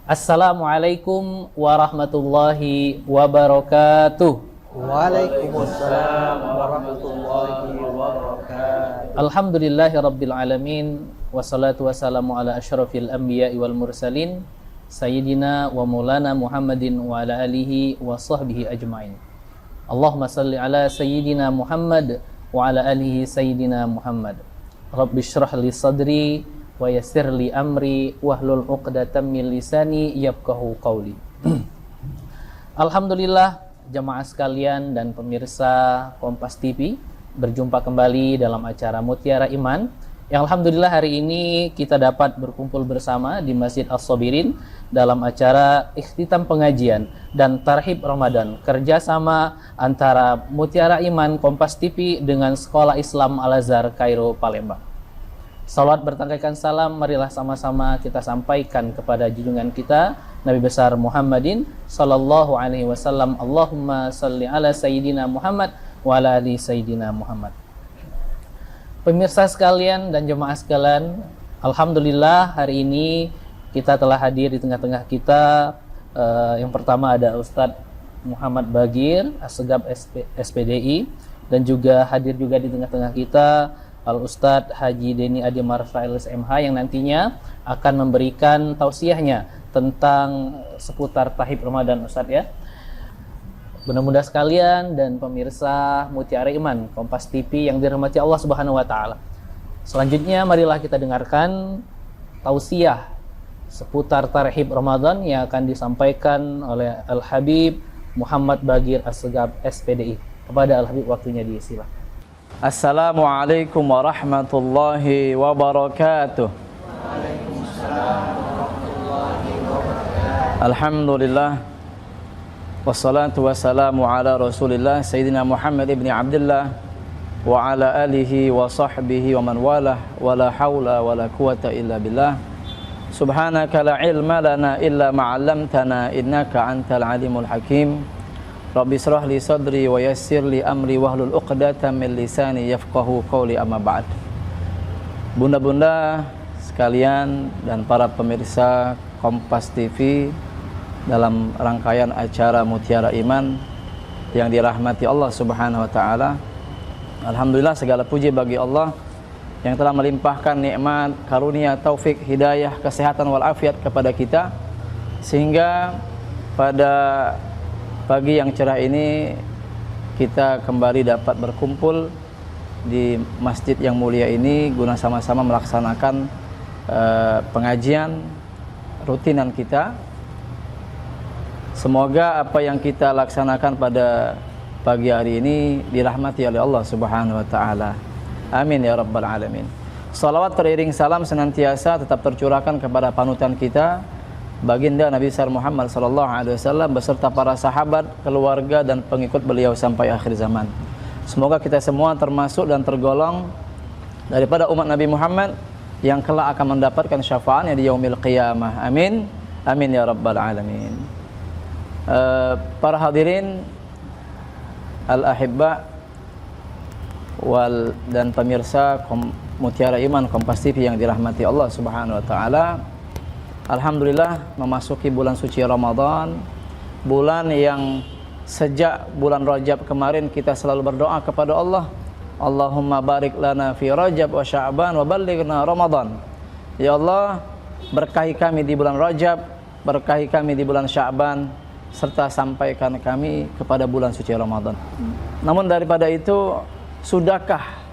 Assalamualaikum warahmatullahi wabarakatuh. Waalaikumsalam warahmatullahi wabarakatuh. Alhamdulillahi rabbil alamin. Wassalatu wassalamu ala asyrafil anbiya'i wal mursalin Sayyidina wa maulana Muhammadin wa ala alihi wa sahbihi ajma'in. Allahumma salli ala Sayyidina Muhammad wa ala alihi Sayyidina Muhammad. Rabbi syrah li sadri wa yassir li amri wahlul 'uqdatam min lisani yafqahu qawli. Alhamdulillah jamaah sekalian dan pemirsa Kompas TV, berjumpa kembali dalam acara Mutiara Iman yang alhamdulillah hari ini kita dapat berkumpul bersama di Masjid As-Sabirin dalam acara ikhtitam pengajian dan tarhib Ramadan, kerjasama antara Mutiara Iman Kompas TV dengan Sekolah Islam Al-Azhar Kairo Palembang. Salawat bertangkaikan salam, marilah sama-sama kita sampaikan kepada junjungan kita Nabi besar Muhammadin sallallahu alaihi wasallam. Allahumma salli ala Sayyidina Muhammad wa ala ali Sayyidina Muhammad. Pemirsa sekalian dan jemaah sekalian, alhamdulillah hari ini kita telah hadir di tengah-tengah kita. Yang pertama ada Ustadz Muhammad Bagir Assegaf SPDI, dan juga hadir juga di tengah-tengah kita Al-Ustadz Haji Deni Adi Marfail SMH yang nantinya akan memberikan tausiahnya tentang seputar tahib Ramadan, Ustadz ya. Mudah-mudahan sekalian dan pemirsa Mutiara Iman Kompas TV yang dirahmati Allah Subhanahu wa taala. Selanjutnya marilah kita dengarkan tausiah seputar tarhib Ramadan yang akan disampaikan oleh Al-Habib Muhammad Bagir Assegaf SPDI. Kepada Al-Habib waktunya diisilah. Assalamualaikum warahmatullahi wabarakatuh. Alhamdulillah, wassalatu wassalamu ala Rasulillah Sayyidina Muhammad ibn Abdullah wa ala alihi wa sahbihi wa man walah, wa la hawla wa la quwata illa billah. Subhanaka la ilma lana illa ma'allamtana innaka antal alimul hakim. Rabbi syrah li sadri wa yassir li amri wahlul 'uqdatam min lisani yafqahu qawli, amma ba'd. Bunda-bunda sekalian dan para pemirsa Kompas TV dalam rangkaian acara Mutiara Iman yang dirahmati Allah Subhanahu wa taala. Alhamdulillah, segala puji bagi Allah yang telah melimpahkan nikmat, karunia, taufik, hidayah, kesehatan wal afiat kepada kita, sehingga pada pagi yang cerah ini kita kembali dapat berkumpul di masjid yang mulia ini guna sama-sama melaksanakan pengajian rutinan kita. Semoga apa yang kita laksanakan pada pagi hari ini dirahmati oleh Allah Subhanahu wa taala. Amin ya rabbal alamin. Salawat teriring salam senantiasa tetap tercurahkan kepada panutan kita, baginda Nabi besar Muhammad sallallahu alaihi wasallam beserta para sahabat, keluarga dan pengikut beliau sampai akhir zaman. Semoga kita semua termasuk dan tergolong daripada umat Nabi Muhammad yang kelak akan mendapatkan syafaatnya di yaumil qiyamah. Amin. Amin ya rabbal alamin. Para hadirin al-ahibba dan pemirsa Mutiara Iman Kompas TV yang dirahmati Allah Subhanahu wa taala. Alhamdulillah memasuki bulan suci Ramadan, bulan yang sejak bulan Rajab kemarin kita selalu berdoa kepada Allah, Allahumma barik lana fi Rajab wa Sya'ban wa ballighna Ramadan. Ya Allah, berkahi kami di bulan Rajab, berkahi kami di bulan Sya'ban, serta sampaikan kami kepada bulan suci Ramadan. Namun daripada itu, sudahkah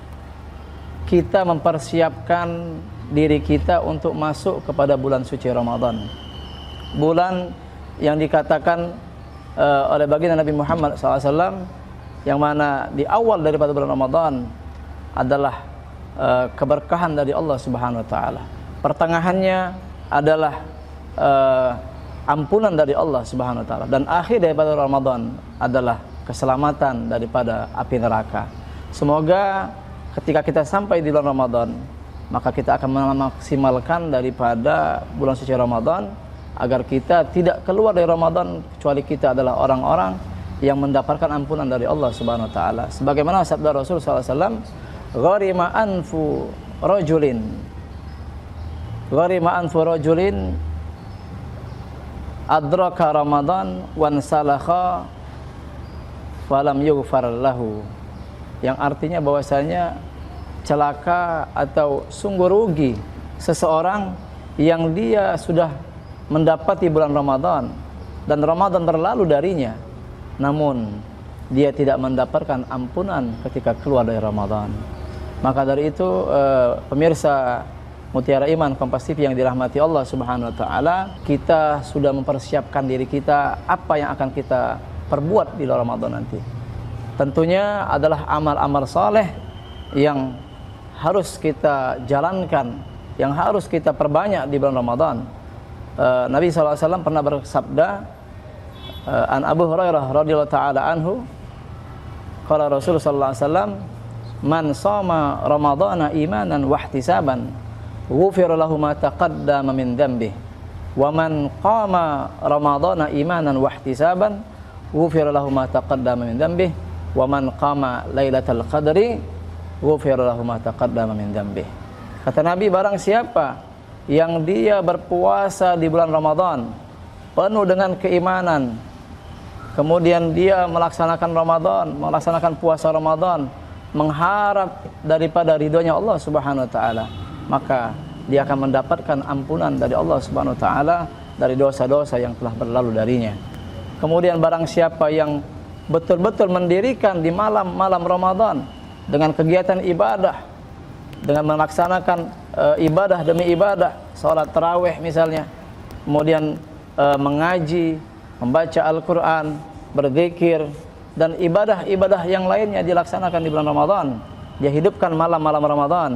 kita mempersiapkan diri kita untuk masuk kepada bulan suci Ramadan, bulan yang dikatakan oleh baginda Nabi Muhammad SAW, yang mana di awal daripada bulan Ramadan adalah keberkahan dari Allah Subhanahu wa taala, pertengahannya adalah ampunan dari Allah Subhanahu wa taala, dan akhir daripada Ramadan adalah keselamatan daripada api neraka. Semoga ketika kita sampai di bulan Ramadan, maka kita akan memaksimalkan daripada bulan suci Ramadan agar kita tidak keluar dari Ramadan kecuali kita adalah orang-orang yang mendapatkan ampunan dari Allah Subhanahu wa taala. Sebagaimana sabda Rasul sallallahu alaihi wasallam, "Gharima anfu rajulin adraka Ramadan wan salakha falam yughfar lahu, yang artinya bahwasanya celaka atau sungguh rugi seseorang yang dia sudah mendapati bulan Ramadan dan Ramadan berlalu darinya, namun dia tidak mendapatkan ampunan ketika keluar dari Ramadan. Maka dari itu pemirsa Mutiara Iman Kompas TV yang dirahmati Allah Subhanahu wa taala, kita sudah mempersiapkan diri kita apa yang akan kita perbuat di Ramadan nanti. Tentunya adalah amal-amal saleh yang harus kita jalankan, yang harus kita perbanyak di bulan Ramadan. Nabi SAW pernah bersabda, an Abu Hurairah radhiyallahu taala anhu, qala Rasulullah sallallahu alaihi wasallam, man shoma ramadhana imanan wa ihtisaban ghufira lahu ma taqaddama min dhanbihi wa man qama ramadhana imanan wa ihtisaban ghufira lahu ma taqaddama min dhanbihi wa man qama lailatal qadri ghufira lahu ma taqaddama min dhanbihi. Kata Nabi, barang siapa yang dia berpuasa di bulan Ramadan penuh dengan keimanan, kemudian dia melaksanakan Ramadan, melaksanakan puasa Ramadan, mengharap daripada ridhonya Allah Subhanahu wa taala, maka dia akan mendapatkan ampunan dari Allah Subhanahu wa taala dari dosa-dosa yang telah berlalu darinya. Kemudian barang siapa yang betul-betul mendirikan di malam-malam Ramadan dengan kegiatan ibadah, dengan melaksanakan ibadah demi ibadah, salat tarawih misalnya, kemudian mengaji, membaca Al-Quran, berzikir, dan ibadah-ibadah yang lainnya dilaksanakan di bulan Ramadan, dia hidupkan malam-malam Ramadan,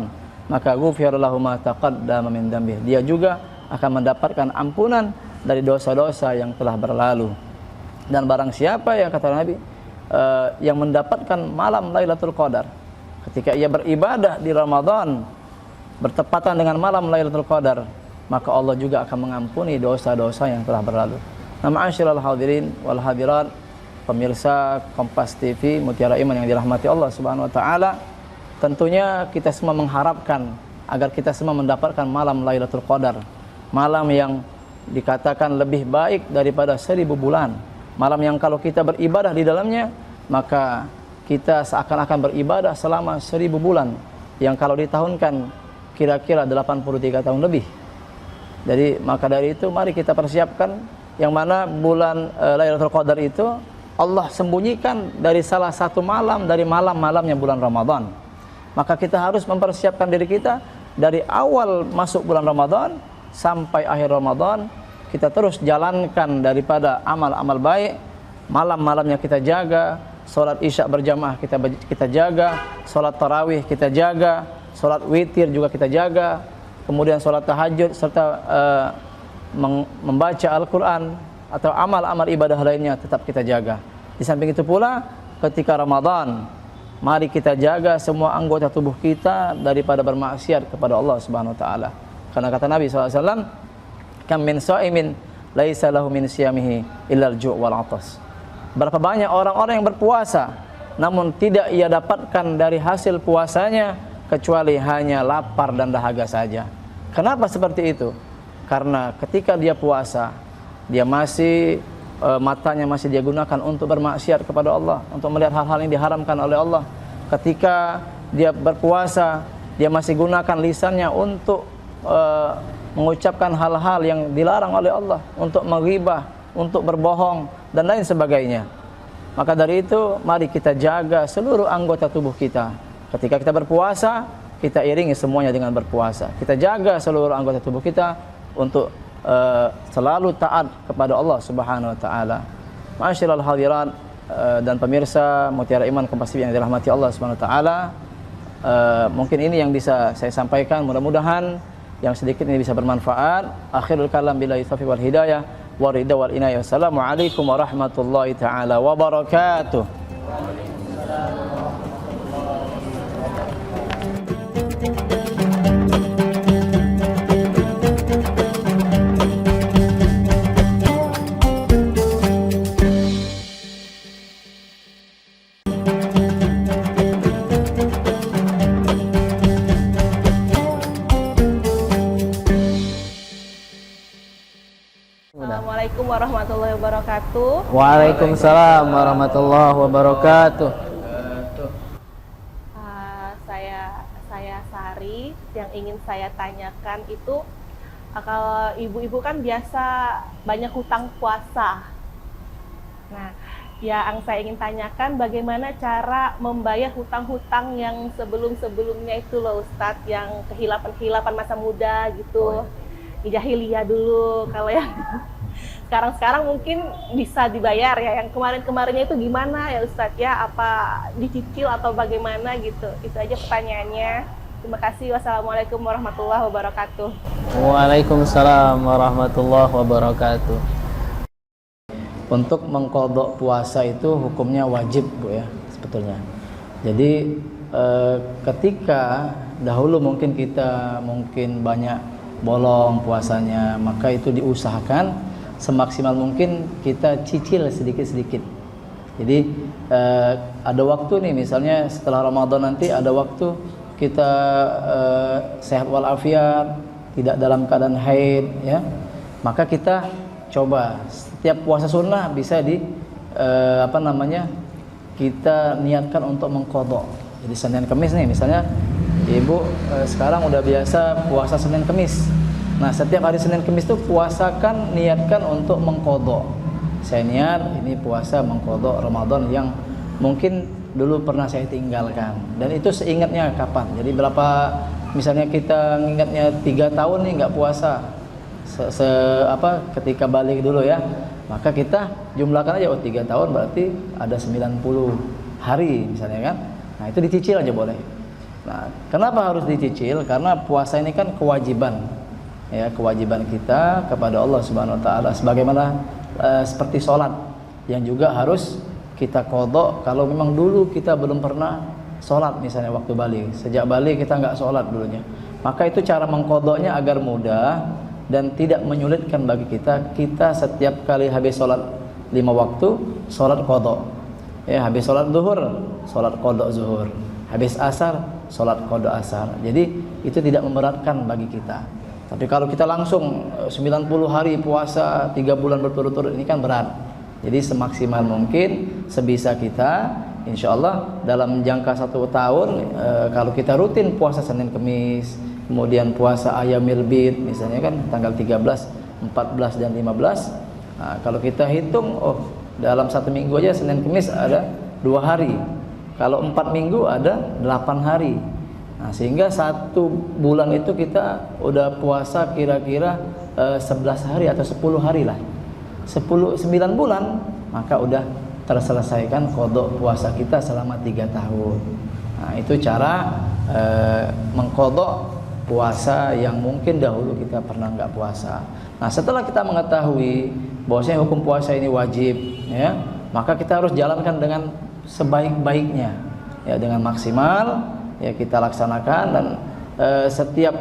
maka ghufira lahu ma taqaddama min dhanbihi, dia juga akan mendapatkan ampunan dari dosa-dosa yang telah berlalu. Dan barang siapa yang kata Nabi yang mendapatkan malam Lailatul Qadar, ketika ia beribadah di Ramadan bertepatan dengan malam Lailatul Qadar, maka Allah juga akan mengampuni dosa-dosa yang telah berlalu. Nah, ma'asyiral hadirin wal hadirat, pemirsa Kompas TV Mutiara Iman yang dirahmati Allah Subhanahu wa taala, tentunya kita semua mengharapkan agar kita semua mendapatkan malam Lailatul Qadar, malam yang dikatakan lebih baik daripada 1000 bulan, malam yang kalau kita beribadah di dalamnya, maka kita seakan-akan beribadah selama 1000 bulan, yang kalau ditahunkan kira-kira 83 tahun lebih. Jadi maka dari itu mari kita persiapkan, yang mana bulan Lailatul Qadar itu Allah sembunyikan dari salah satu malam dari malam-malamnya bulan Ramadan. Maka kita harus mempersiapkan diri kita dari awal masuk bulan Ramadan sampai akhir Ramadan, kita terus jalankan daripada amal-amal baik. Malam-malamnya kita jaga, salat Isya berjamaah kita jaga, salat tarawih kita jaga, salat witir juga kita jaga, kemudian salat tahajud serta membaca Al-Quran atau amal-amal ibadah lainnya tetap kita jaga. Di samping itu pula ketika Ramadan, mari kita jaga semua anggota tubuh kita daripada bermaksiat kepada Allah Subhanahu wa taala. Karena kata Nabi SAW, kam min sha'imin laisa lahu min siyamihi illa al-ju' wal 'atas. Berapa banyak orang-orang yang berpuasa namun tidak ia dapatkan dari hasil puasanya kecuali hanya lapar dan dahaga saja. Kenapa seperti itu? Karena ketika dia puasa, dia masih matanya masih dia gunakan untuk bermaksiat kepada Allah, untuk melihat hal-hal yang diharamkan oleh Allah. Ketika dia berpuasa, dia masih gunakan lisannya untuk mengucapkan hal-hal yang dilarang oleh Allah, untuk menghibah, untuk berbohong dan lain sebagainya. Maka dari itu mari kita jaga seluruh anggota tubuh kita. Ketika kita berpuasa, kita iringi semuanya dengan berpuasa. Kita jaga seluruh anggota tubuh kita untuk selalu taat kepada Allah Subhanahu wa taala. Ma'asyiral hadirat dan pemirsa Mutiara Iman Kompas TV yang dirahmati Allah Subhanahu wa taala, mungkin ini yang bisa saya sampaikan, mudah-mudahan yang sedikit ini bisa bermanfaat. Akhirul kalam billahi taufiq wal hidayah wa ridha wal inayah. Wassalamualaikum warahmatullahi taala wabarakatuh. Assalamualaikum warahmatullahi wabarakatuh. Waalaikumsalam warahmatullahi wabarakatuh. Saya Sari. Yang ingin saya tanyakan itu, kalau ibu-ibu kan biasa banyak hutang puasa. Nah, yang saya ingin tanyakan bagaimana cara membayar hutang-hutang yang sebelum-sebelumnya itu loh Ustadz, yang kehilapan-kehilapan masa muda gitu. Di jahiliyah dulu, kalau yang sekarang mungkin bisa dibayar ya. Yang kemarin-kemarinnya itu gimana ya Ustadz ya? Apa dicicil atau bagaimana gitu? Itu aja pertanyaannya. Terima kasih. Wassalamualaikum warahmatullahi wabarakatuh. Waalaikumsalam warahmatullahi wabarakatuh. Untuk mengqadha puasa itu hukumnya wajib, Bu ya, sebetulnya. Jadi ketika dahulu mungkin kita banyak bolong puasanya, maka itu diusahakan semaksimal mungkin kita cicil sedikit-sedikit. Jadi ada waktu nih, misalnya setelah Ramadan nanti ada waktu kita sehat walafiat, tidak dalam keadaan haid ya, maka kita coba setiap puasa sunnah bisa kita niatkan untuk mengqadha. Jadi Senin Kamis nih misalnya, ibu sekarang udah biasa puasa Senin Kamis. Nah, setiap hari Senin Kamis itu puasakan, niatkan untuk mengqadha. Saya niat ini puasa mengqadha Ramadan yang mungkin dulu pernah saya tinggalkan, dan itu seingatnya kapan. Jadi berapa, misalnya kita ingatnya 3 tahun nih nggak puasa, ketika balik dulu ya, maka kita jumlahkan aja, 3 tahun berarti ada 90 hari misalnya kan. Nah, itu dicicil aja boleh. Nah, kenapa harus dicicil? Karena puasa ini kan kewajiban ya, kewajiban kita kepada Allah Subhanahu wa taala, sebagaimana seperti sholat yang juga harus kita qadha. Kalau memang dulu kita belum pernah sholat, misalnya waktu balik, sejak balik kita nggak sholat dulunya, maka itu cara mengqadhanya agar mudah dan tidak menyulitkan bagi kita. Kita setiap kali habis sholat 5 waktu, sholat qadha ya, habis sholat zuhur, sholat qadha zuhur, habis asar, sholat qadha asar. Jadi itu tidak memberatkan bagi kita. Tapi kalau kita langsung 90 hari puasa 3 bulan berturut-turut, ini kan berat. Jadi semaksimal mungkin sebisa kita, insya Allah dalam jangka 1 tahun, kalau kita rutin puasa Senin Kamis, kemudian puasa Ayyamil Bid misalnya kan tanggal 13, 14 dan 15. Nah, kalau kita hitung, dalam 1 minggu aja Senin Kamis ada 2 hari. Kalau 4 minggu ada 8 hari. Nah, sehingga 1 bulan itu kita udah puasa kira-kira 11 hari atau 10 hari lah. 9 bulan, maka udah terselesaikan qadha puasa kita selama 3 tahun. Nah, itu cara mengqadha puasa yang mungkin dahulu kita pernah nggak puasa. Nah, setelah kita mengetahui bahwasanya hukum puasa ini wajib ya, maka kita harus jalankan dengan sebaik-baiknya ya, dengan maksimal ya kita laksanakan. Dan setiap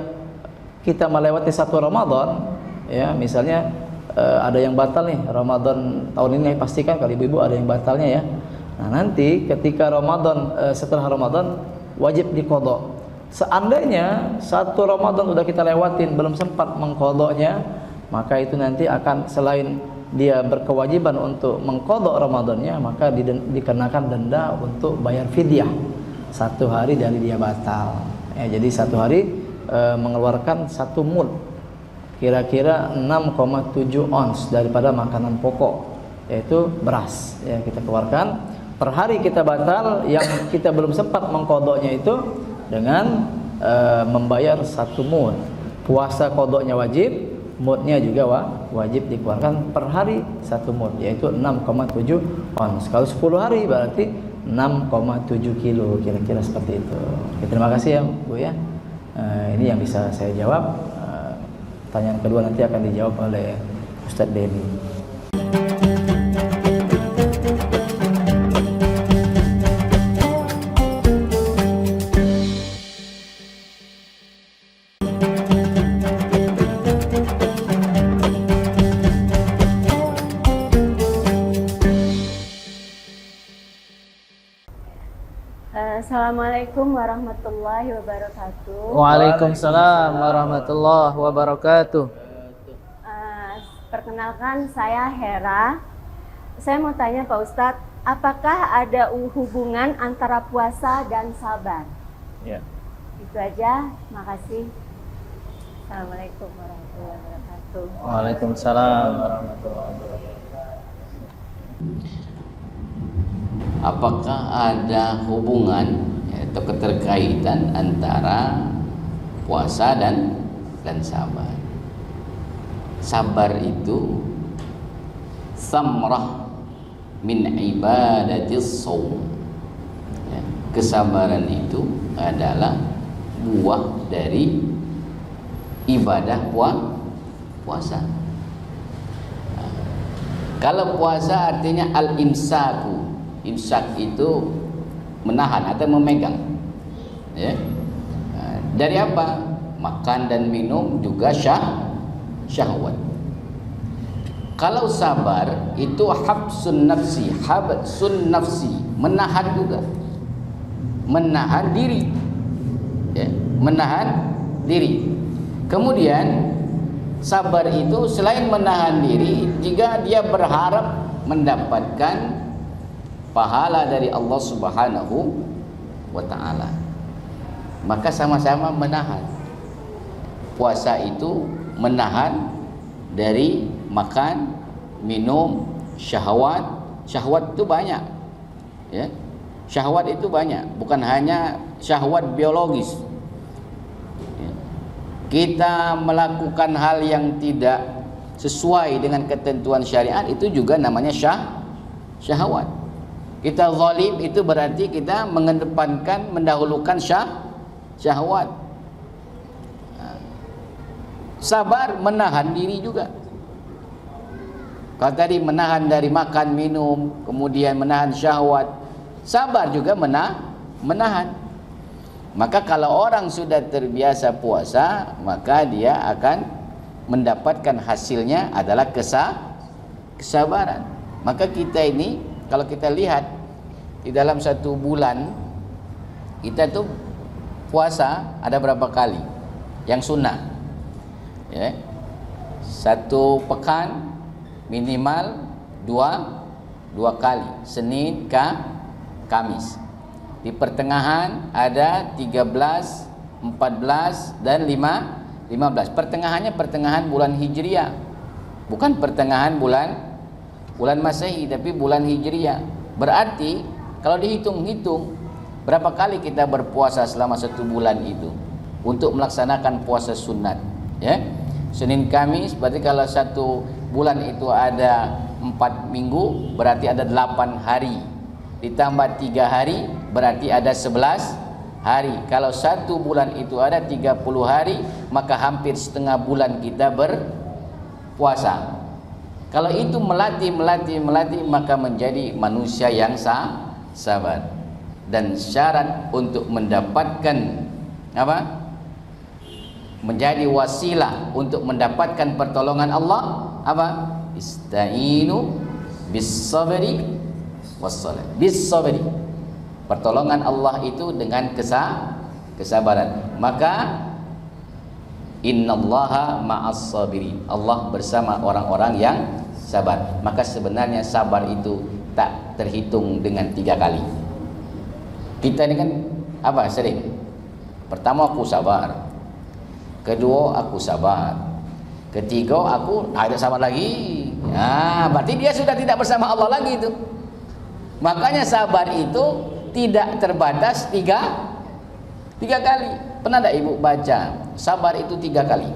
kita melewati 1 Ramadan ya, misalnya ada yang batal nih Ramadan tahun ini, pastikan kalau ibu-ibu ada yang batalnya ya. Nah, nanti ketika Ramadan, setelah Ramadan wajib diqadha. Seandainya 1 Ramadan udah kita lewatin belum sempat mengqadhanya, maka itu nanti akan, selain dia berkewajiban untuk mengqadha Ramadannya, maka dikenakan denda untuk bayar fidyah 1 hari dari dia batal ya. Jadi 1 hari mengeluarkan 1 mud, kira-kira 6,7 ons daripada makanan pokok, yaitu beras ya, kita keluarkan per hari kita batal. Yang kita belum sempat mengqadhanya itu dengan membayar 1 mud. Puasa qadhanya wajib, mudnya juga wajib dikeluarkan per hari 1 mud, yaitu 6,7 ons. Kalau 10 hari berarti 6,7 kilo, kira-kira seperti itu. Oke, terima kasih ya Bu ya. Ini yang bisa saya jawab. Pertanyaan kedua nanti akan dijawab oleh Ustadz Denny. Assalamualaikum warahmatullahi wabarakatuh. Waalaikumsalam warahmatullahi wabarakatuh. Perkenalkan, saya Hera. Saya mau tanya Pak Ustadz, apakah ada hubungan antara puasa dan sabar? Ya. Itu aja, makasih. Assalamualaikum warahmatullahi wabarakatuh. Waalaikumsalam warahmatullahi wabarakatuh. Apakah ada hubungan atau keterkaitan antara puasa dan sabar? Sabar itu samrah min ibadatis shaum. Ya, kesabaran itu adalah buah dari ibadah puasa. Nah, kalau puasa artinya al-imsaku. Imsak itu menahan atau memegang. Ya. Nah, dari apa? Makan dan minum juga syahwat. Kalau sabar itu habsun nafsi, menahan juga. Menahan diri. Ya, menahan diri. Kemudian sabar itu selain menahan diri, jika dia berharap mendapatkan pahala dari Allah Subhanahu wa ta'ala, maka sama-sama menahan. Puasa itu menahan dari makan, minum, syahwat. Syahwat itu banyak, ya. Syahwat itu banyak, bukan hanya syahwat biologis. Ya. Kita melakukan hal yang tidak sesuai dengan ketentuan syariat, itu juga namanya syahwat. Kita zalim itu berarti kita mengedepankan, mendahulukan syahwat. Sabar menahan diri juga. Kalau tadi menahan dari makan, minum, kemudian menahan syahwat, sabar juga menahan. Maka kalau orang sudah terbiasa puasa, maka dia akan mendapatkan hasilnya adalah kesabaran. Maka kita ini, kalau kita lihat di dalam satu bulan, kita tuh puasa ada berapa kali yang sunnah, ya. Satu pekan minimal dua kali, Senin Kamis. Di pertengahan ada 13, 14 dan 15. Pertengahannya pertengahan bulan Hijriah, bukan pertengahan bulan Masehi, tapi bulan Hijriah. Berarti kalau dihitung-hitung berapa kali kita berpuasa selama satu bulan itu untuk melaksanakan puasa sunat, ya. Senin Kamis, berarti kalau satu bulan itu ada 4 minggu, berarti ada 8 hari. Ditambah 3 hari, berarti ada 11 hari. Kalau satu bulan itu ada 30 hari, maka hampir setengah bulan kita berpuasa. Kalau itu melatih, maka menjadi manusia yang sabar. Dan syarat untuk mendapatkan apa? Menjadi wasilah untuk mendapatkan pertolongan Allah apa? Ista'inu bis-sabri was-salat. Bis-sabri. Pertolongan Allah itu dengan kesabaran. Maka innallaha ma'as-sabirin. Allah bersama orang-orang yang sabar. Maka sebenarnya sabar itu tak terhitung dengan 3 kali. Kita ini kan apa sering? Pertama aku sabar, kedua aku sabar, ketiga aku ada sabar lagi. Berarti dia sudah tidak bersama Allah lagi itu. Makanya sabar itu tidak terbatas 3 kali. Pernah tak ibu baca sabar itu 3 kali?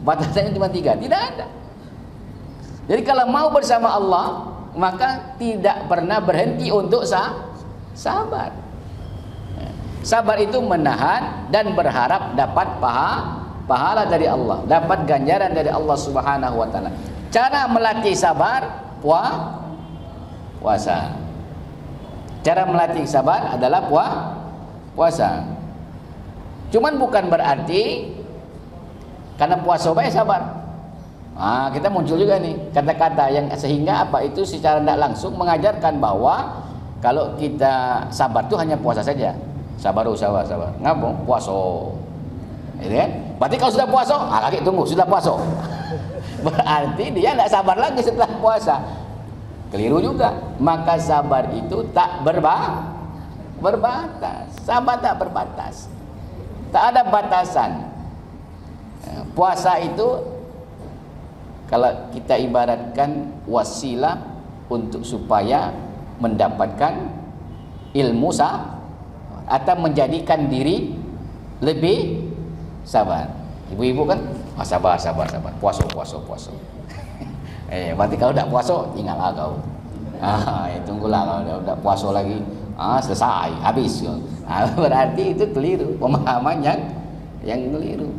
Batasannya cuma 3? Tidak ada. Jadi kalau mau bersama Allah, maka tidak pernah berhenti untuk sabar. Sabar itu menahan dan berharap dapat pahala dari Allah, dapat ganjaran dari Allah Subhanahu wa taala. Cara melatih sabar puasa. Cara melatih sabar adalah puasa. Cuman bukan berarti karena puasa baik sabar. Kita muncul juga nih kata-kata yang sehingga apa itu secara tidak langsung mengajarkan bahwa kalau kita sabar itu hanya puasa saja. Sabar. Ngapa? Puasa. Gitu kan? Berarti kalau sudah puasa, lagi tunggu sudah puasa. berarti dia tidak sabar lagi setelah puasa. Keliru juga. Maka sabar itu tak berbatas. Sabar tak berbatas. Tak ada batasan. Puasa itu kalau kita ibaratkan wasilah untuk supaya mendapatkan ilmu atau menjadikan diri lebih sabar. Ibu-ibu kan sabar, puasa. Berarti kalau tak puasa tinggallah kau. Tunggulah kalau udah puasa lagi. Selesai, habis. Berarti itu keliru, pemahaman yang keliru.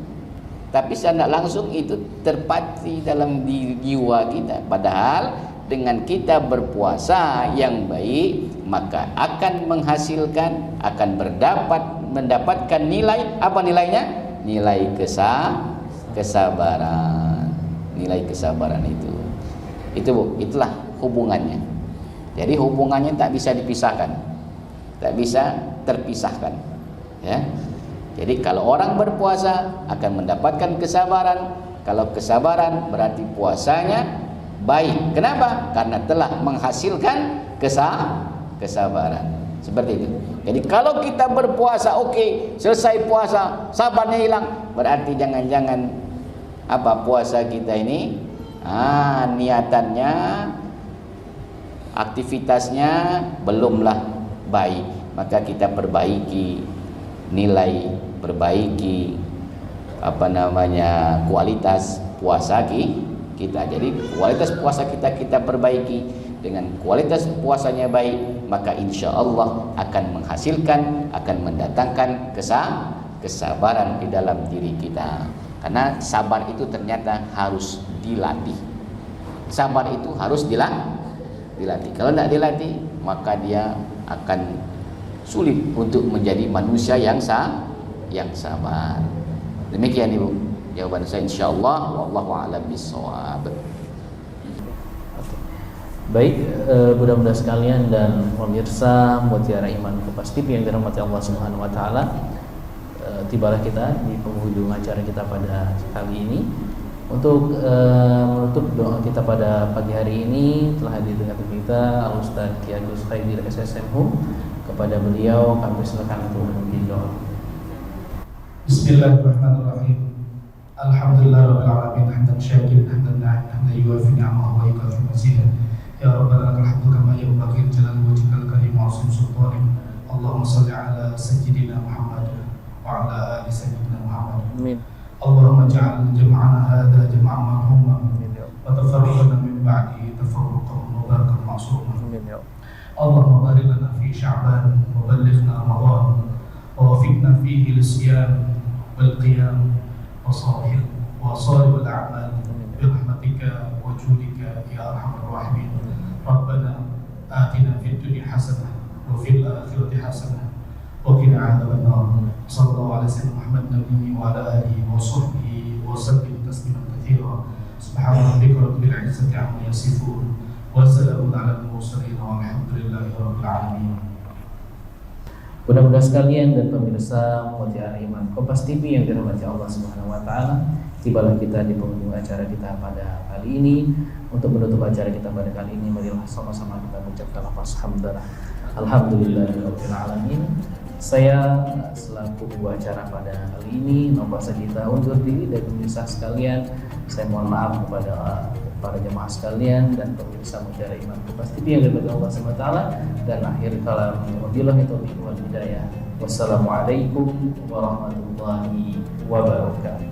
Tapi secara langsung itu terpatri dalam diri jiwa kita. Padahal dengan kita berpuasa yang baik, maka akan menghasilkan, akan mendapatkan nilai, apa nilainya? Nilai kesabaran. Nilai kesabaran itulah hubungannya. Jadi hubungannya tak bisa dipisahkan, tak bisa terpisahkan, ya. Jadi kalau orang berpuasa akan mendapatkan kesabaran. Kalau kesabaran berarti puasanya baik. Kenapa? Karena telah menghasilkan kesabaran. Seperti itu. Jadi kalau kita berpuasa, selesai puasa, sabarnya hilang, berarti jangan-jangan puasa kita ini niatannya, aktivitasnya belumlah baik. Maka kita perbaiki nilai, perbaiki kualitas puasa kita. Jadi kualitas puasa kita perbaiki. Dengan kualitas puasanya baik, maka insya Allah akan menghasilkan, akan mendatangkan kesabaran di dalam diri kita. Karena sabar itu ternyata harus dilatih. Sabar itu harus dilatih. Kalau tidak dilatih, maka dia akan sulit untuk menjadi manusia yang sabar. Demikian Ibu jawaban saya, insyaallah. Wallahu a'lam bishawab. Baik, mudah-mudahan sekalian dan pemirsa Mutiara Iman Kompas TV yang dirahmati Allah Subhanahu wa taala, tibalah kita di penghujung acara kita pada kali ini. Untuk menutup doa kita pada pagi hari ini, telah hadir dengan kita Al-Ustaz Ki Agus Khaidir SSMU. Kepada beliau kami silakan untuk memimpin doa. Bismillahirrahmanirrahim. Alhamdulillahirabbil alamin, hamdan syakiran, hamdan na'iman, hamdan yuwafi ni'amahu wa yukafi mazidah. Ya Rabbana lakal hamdu kama yanbaghi li jalali wajhikal karim wa 'azimi sultanik. Allahumma shalli ala sayyidina Muhammad wa ala ali sayyidina Muhammad. Amin. Allahumma ja'al jam'ana hadha jam'an marhuma wa tafarraqana min ba'di tafarruqan mubarakan ma'suman. Amin ya Allah. Allahumma barik lana fi Sya'ban wa ballighna Ramadan wa wafiqna fihi lis-siyam wal qiyam wa salih al-a'mal bi rahmatika wa judika ya arhamar rahimin. Rabbana atina fid dunya hasanah wa fil akhirati hasanah wa qina adzabannar. Sallallahu alaihi wasallam Muhammad nabiyyi wa ala alihi wa sahbihi wa sallim tasliman katsira. Subhana rabbika rabbil izzati amma yasifun wa salamun alal mursalin walhamdulillahi rabbil alamin. Mudah-mudahan sekalian dan pemirsa Mutiara Iman Kompas TV yang dirahmati Allah Subhanahu wa taala, tibalah kita di penghujung acara kita pada kali ini. Untuk menutup acara kita pada kali ini, marilah sama-sama kita mengucapkan alhamdulillah. Alhamdulillahirabbil alamin. Saya selaku pembawa acara pada kali ini, Nopasa kita undur diri dari pemirsa sekalian. Saya mohon maaf kepada para jemaah sekalian dan pemirsa Mutiara Iman Kompas TV yang dirahmati Allah Subhanahu wa taala, dan akhir kalam wabillahi taufiq wal hidayah. Wassalamualaikum warahmatullahi wabarakatuh.